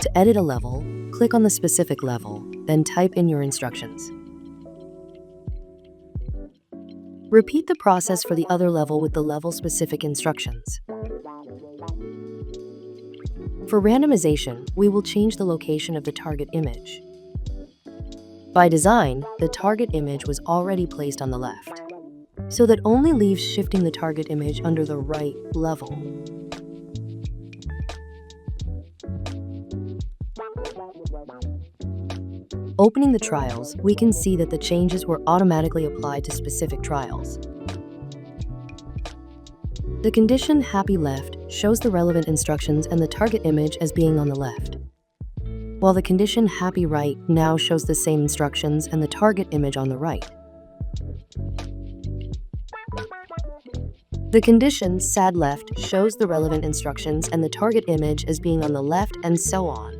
To edit a level, click on the specific level, then type in your instructions. Repeat the process for the other level with the level-specific instructions. For randomization, we will change the location of the target image. By design, the target image was already placed on the left, so that only leaves shifting the target image under the right level. Opening the trials, we can see that the changes were automatically applied to specific trials. The condition happy left shows the relevant instructions and the target image as being on the left, while the condition happy right now shows the same instructions and the target image on the right. The condition sad left shows the relevant instructions and the target image as being on the left, and so on.